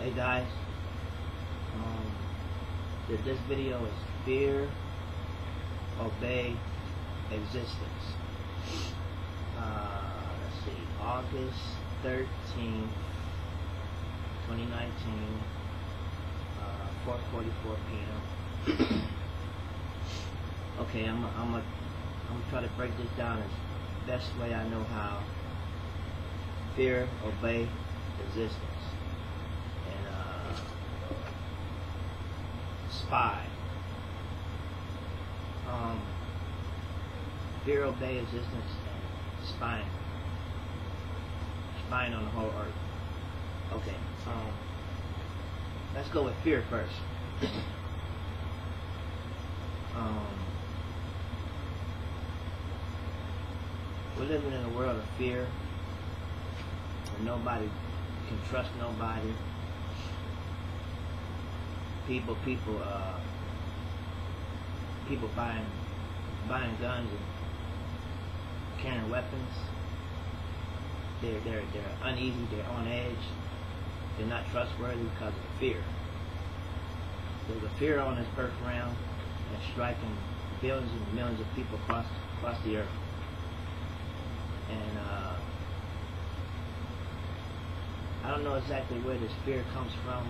Hey guys, this video is fear, obey, existence. Let's see, August 13th, 2019, 4:44 p.m. Okay, I'm gonna try to break this down as best way I know how. Fear, obey, existence. Spy. Fear, obey, existence, and spying. Spying on the whole earth. Okay, let's go with fear first. We're living in a world of fear where nobody can trust nobody. People buying guns and carrying weapons. They're uneasy. They're on edge. They're not trustworthy because of fear. There's a fear on this earth realm that's striking billions and millions of people across the earth. And I don't know exactly where this fear comes from.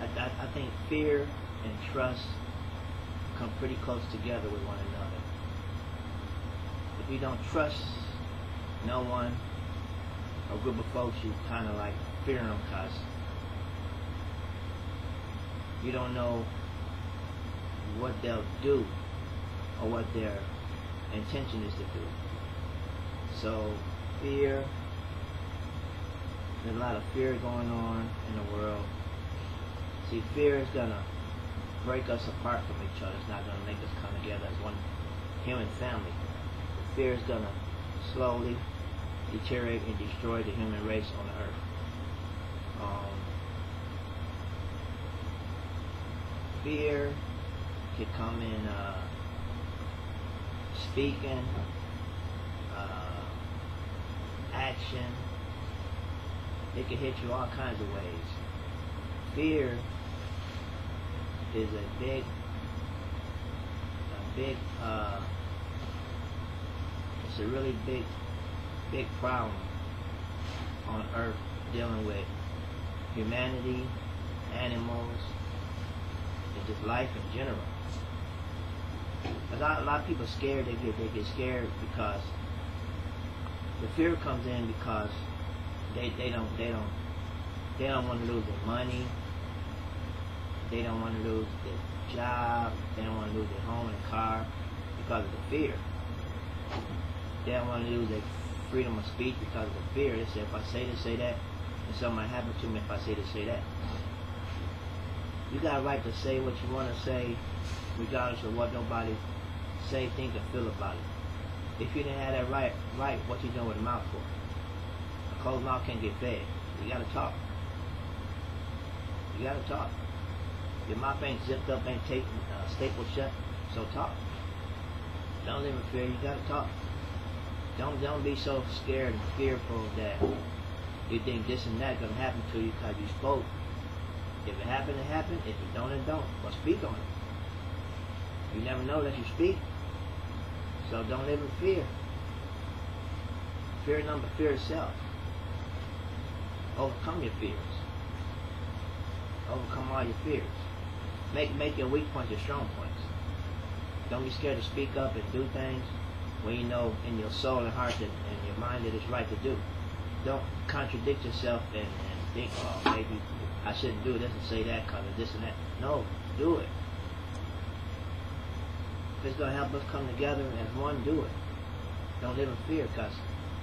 I think fear and trust come pretty close together with one another. If you don't trust no one, a group of folks, you kind of like fear them because you don't know what they'll do or what their intention is to do. So fear, there's a lot of fear going on in the world. See, fear is going to break us apart from each other. It's not going to make us come together as one human family. Fear is going to slowly deteriorate and destroy the human race on the earth. Fear could come in speaking, action. It can hit you all kinds of ways. Fear is a big it's a really big problem on earth, dealing with humanity, animals, and just life in general. A lot of people are scared. They get scared because the fear comes in because they don't want to lose their money. They don't want to lose their job. They don't want to lose their home and car because of the fear. They don't want to lose their freedom of speech because of the fear. They say, if I say this, say that, and something might happen to me if I say this, say that. You got a right to say what you want to say, regardless of what nobody say, think, or feel about it. If you didn't have that right, what you doing with a mouth for? A closed mouth can't get fed. You got to talk. You got to talk. Your mouth ain't zipped up, ain't taped, stapled shut, so talk. Don't live in fear. You got to talk. Don't be so scared and fearful that you think this and that gonna happen to you because you spoke. If it happened, it happened. If it don't, it don't. But speak on it. You never know unless you speak. So don't live in fear. Fear itself. Overcome your fears. Overcome all your fears. Make your weak points your strong points. Don't be scared to speak up and do things when you know in your soul and heart and your mind that it's right to do. Don't contradict yourself and think, oh, maybe I shouldn't do this and say that because of this and that. No, do it. If it's going to help us come together as one, do it. Don't live in fear, because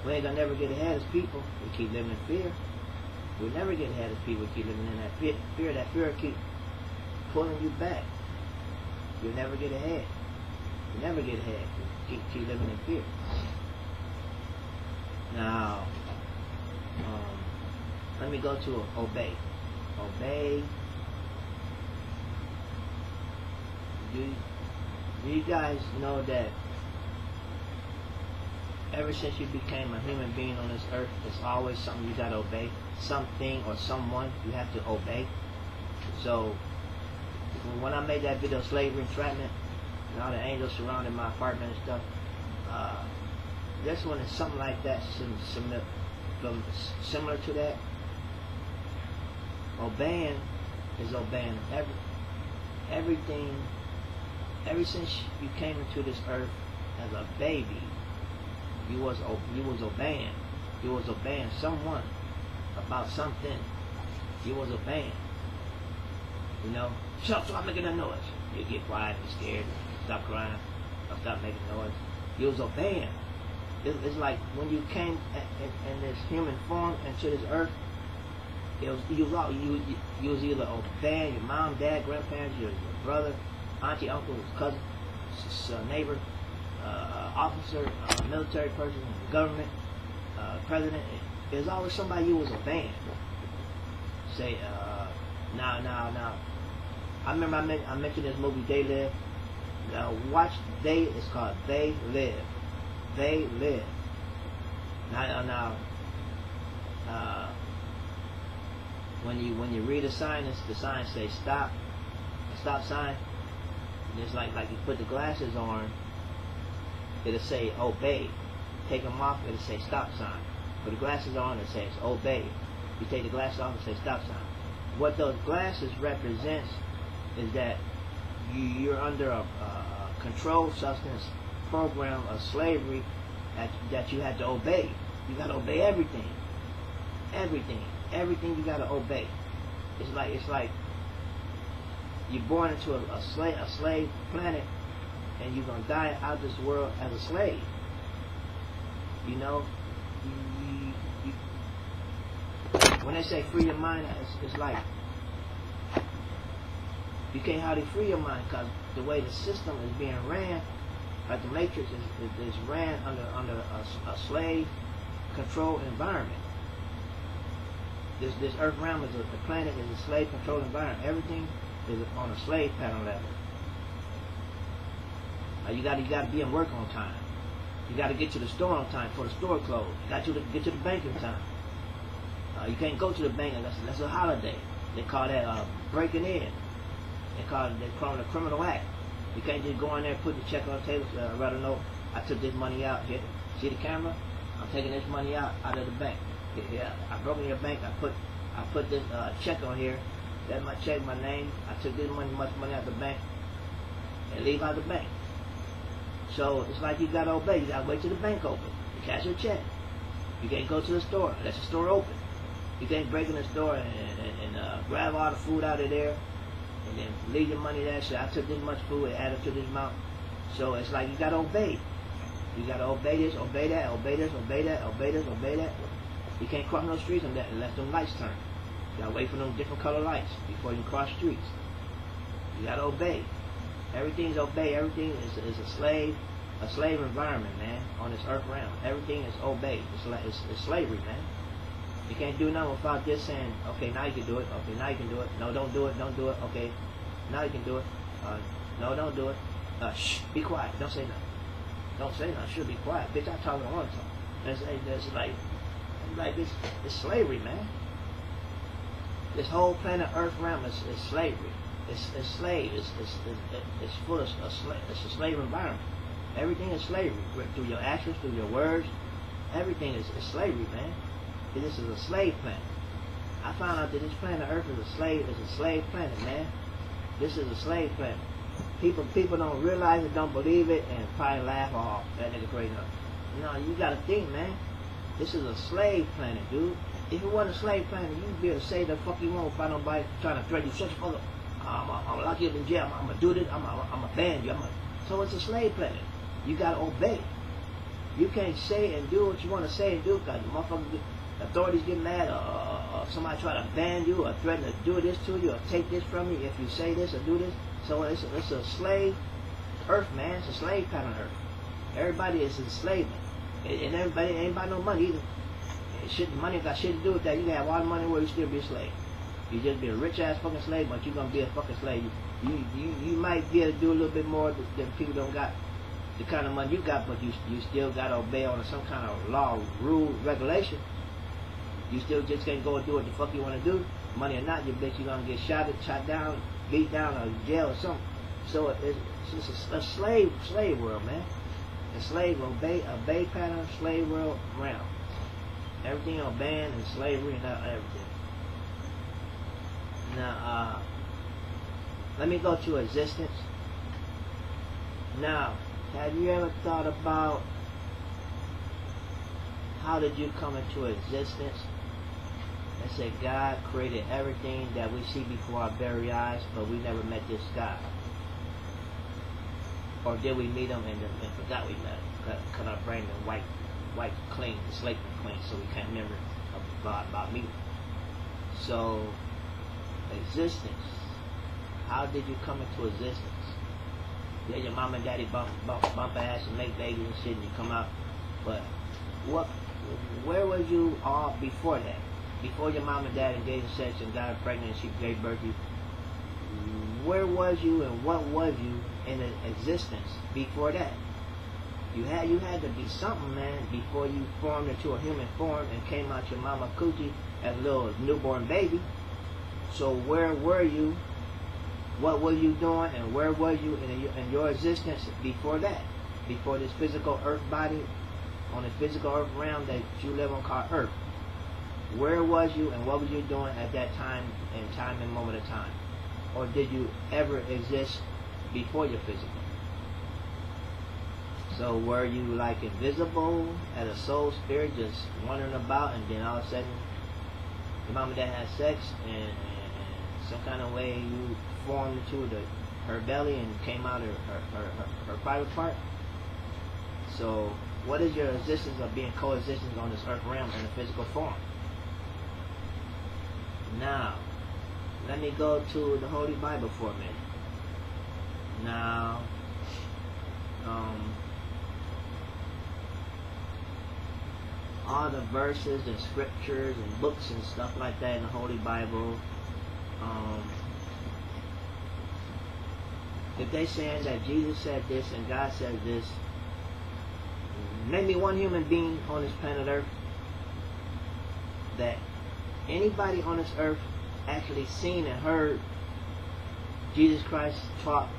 we ain't going to never get ahead as people. We keep living in fear. We'll never get ahead as people. We keep living in that fear. That fear keep pulling you back. You'll never get ahead. You never get ahead. Keep living in fear. Now, let me go to obey. Obey. Do you guys know that ever since you became a human being on this earth, there's always something you gotta obey. Something or someone you have to obey. So when I made that video, Slavery Entrapment, and all the angels surrounding my apartment and stuff, this one is something like that, similar to that. Obeying is obeying everything. Ever since you came into this earth as a baby, you was obeying. You was obeying someone about something. You was obeying. You know, stop making that noise. You get quiet, be scared, stop crying, stop making noise. You was obeying. It's like when you came in this human form into this earth, you was either obeying your mom, dad, grandparents, your brother, auntie, uncle, cousin, neighbor, officer, military person, government, president. There's always somebody you was obeying. Say, now. I remember I mentioned this movie, They Live. Watch They. It's called They Live. They Live. Now, when you read a sign, the sign says stop. A stop sign. And it's like you put the glasses on. It'll say obey. Take them off. It'll say stop sign. Put the glasses on. It says obey. You take the glasses off. It says stop sign. What those glasses represents is that you're under a controlled substance program of slavery that you had to obey. You got to obey everything. Everything you got to obey. It's like you're born into a slave planet, and you're gonna die out of this world as a slave. You know, when they say free your mind, it's like you can't hardly free your mind, because the way the system is being ran, like the Matrix is ran under a slave controlled environment. This Earth realm the planet is a slave controlled environment. Everything is on a slave pattern level. You got to be in work on time. You got to get to the store on time before the store closed. You got to get to the bank in time. You can't go to the bank unless that's a holiday. They call that breaking in. They call it a criminal act. You can't just go in there and put the check on the table. Rather know I took this money out here. See the camera? I'm taking this money out of the bank. Yeah, I broke in your bank. I put this check on here. That's my check, my name. I took this much money out of the bank and leave out the bank. So it's like you gotta obey. You gotta wait till the bank open to cash your check. You can't go to the store unless the store open. You can't break in the store and grab all the food out of there and then leave your money there. Say I took this much food and add up to this amount. So it's like you gotta obey. You gotta obey this, obey that, obey this, obey that, obey this, obey that. You can't cross no streets unless them lights turn. You gotta wait for them different color lights before you cross streets. You gotta obey. Everything's obey. Everything is a slave environment, man. On this earth realm, everything is obey. It's slavery, man. You can't do nothing without this saying, okay, now you can do it. Okay, now you can do it. No, don't do it. Don't do it. Okay, now you can do it. No, don't do it. Shh, be quiet. Don't say nothing. Don't say nothing. Should be quiet. Bitch, I'm talking all the time. It's like it's slavery, man. This whole planet Earth realm is slavery. It's slave. It's full of it's a slave environment. Everything is slavery. Through your actions, through your words, everything is slavery, man. This is a slave planet. I found out that this planet Earth is a slave planet, man. This is a slave planet. People don't realize it, don't believe it, and probably laugh off. That nigga crazy. No, you gotta think, man. This is a slave planet, dude. If it wasn't a slave planet, you'd be able to say the fuck you want without nobody trying to threaten you. Shut the fuck up. I'm gonna lock you up in jail. I'm gonna do this. I'm gonna ban you. So it's a slave planet. You gotta obey. You can't say and do what you want to say and do, because the motherfuckers, authorities get mad, or somebody try to ban you or threaten to do this to you or take this from you if you say this or do this. So it's a slave Earth, man. It's a slave pattern Earth. Everybody is enslavement, and everybody ain't about no money either. Money got shit to do with that. You can have all the money where you still be a slave. You just be a rich ass fucking slave, but you're gonna be a fucking slave. You might be able to do a little bit more than people don't got. the kind of money you got, but you still got to obey on some kind of law, rule, regulation. You still just can't go and do what the fuck you want to do. Money or not, you bitch, you gonna get shot down, beat down, or jail or something. So it's just a slave world, man. A slave, obey pattern, slave world round. Everything obeying and slavery and everything. Now, let me go to existence. Now, have you ever thought about how did you come into existence? They say God created everything that we see before our very eyes, but we never met this God. Or did we meet him and forgot we met him? Because our brain is white clean, the slate is clean, so we can't remember about meeting. So, existence. How did you come into existence? Yeah, your mom and daddy bump ass and make babies and shit, and you come out. But where was you all before that? Before your mom and dad engaged in sex and got her pregnant and she gave birth to you, where was you and what was you in existence before that? You had to be something, man, before you formed into a human form and came out your mama coochie as a little newborn baby. So where were you? What were you doing? And where were you in your existence before that? Before this physical earth body, on the physical earth realm that you live on called Earth. Where was you and what were you doing at that time and moment of time? Or did you ever exist before your physical? So were you like invisible as a soul spirit just wandering about, and then all of a sudden your mom and dad had sex and some kind of way you formed into her belly and came out of her private part? So what is your existence of being coexistence on this earth realm in a physical form? Now, let me go to the Holy Bible for a minute. Now, all the verses and scriptures and books and stuff like that in the Holy Bible, if they saying that Jesus said this and God said this, name me one human being on this planet Earth that anybody on this earth actually seen and heard Jesus Christ talk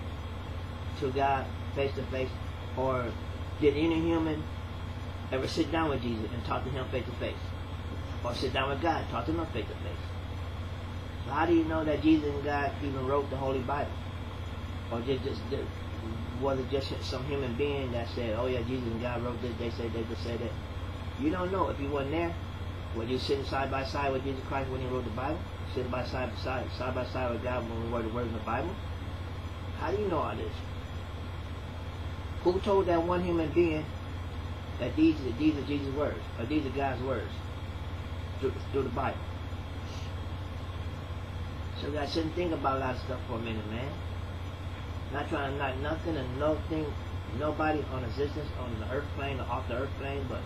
to God face to face, or did any human ever sit down with Jesus and talk to him face to face, or sit down with God and talk to him face to face? So how do you know that Jesus and God even wrote the Holy Bible? Or was it just some human being that said, oh yeah, Jesus and God wrote this, they said that? You don't know if you wasn't there. Were you sitting side by side with Jesus Christ when he wrote the Bible? Sitting side by side with God when we wrote the words in the Bible? How do you know all this? Who told that one human being that these are Jesus' words, or these are God's words through the Bible? So you guys shouldn't think about a lot of stuff for a minute, man. Not trying to knock nothing and nobody on existence on the earth plane or off the earth plane, but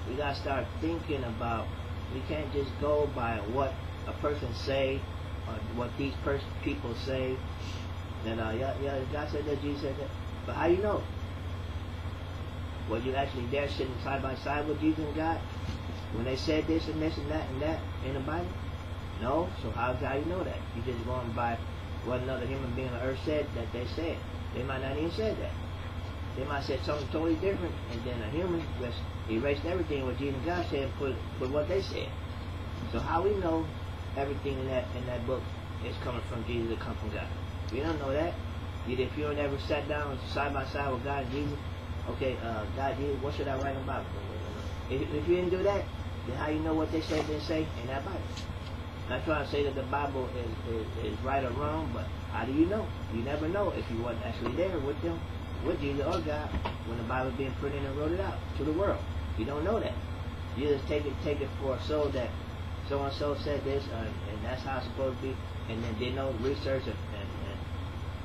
we gotta start thinking about. We can't just go by what a person say or what these people say. That God said that, Jesus said that. But how you know? Were you actually there sitting side by side with Jesus and God when they said this and this and that in the Bible? No. So how you know that? You just going by what another human being on earth said that they said. They might not even said that. They might have said something totally different, and then a human just erased everything what Jesus and God said and put what they said. So how we know everything in that book is coming from Jesus or come from God? We don't know that. If you never sat down side by side with God and Jesus, okay, God, Jesus, what should I write about? If you didn't do that, then how you know what they said didn't say in that Bible? Not trying to say that the Bible is right or wrong, but how do you know? You never know if you wasn't actually there with them, with Jesus or God, when the Bible was being put in and wrote it out to the world. You don't know that. You just take it for a soul that so-and-so said this, and that's how it's supposed to be, and then did no research and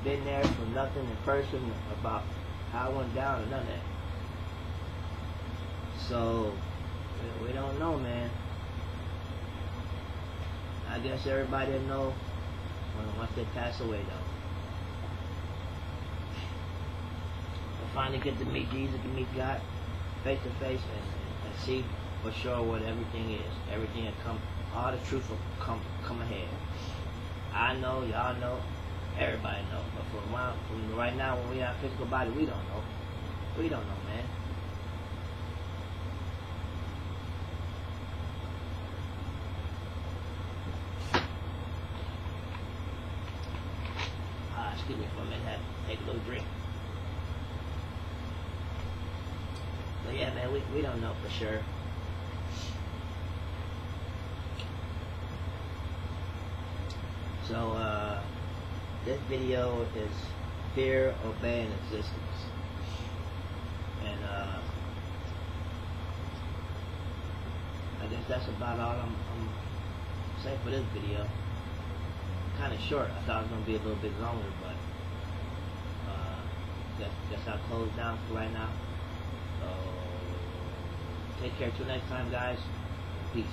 been there for nothing in person about how it went down or none of that. So, we don't know, man. I guess everybody will know once they pass away, though. finally get to meet Jesus, to meet God face to face, and see for sure what everything is. Everything will come, all the truth will come ahead. I know, y'all know, everybody know. But from right now, when we are physical body, we don't know. We don't know, man. Excuse me for a minute. I had to take a little drink. But yeah, man, we don't know for sure. So, this video is fear obeying existence. And, I guess that's about all I'm saying for this video. Kind of short. I thought it was going to be a little bit longer, but, guess I'll close down for right now. So, take care till next time, guys. Peace.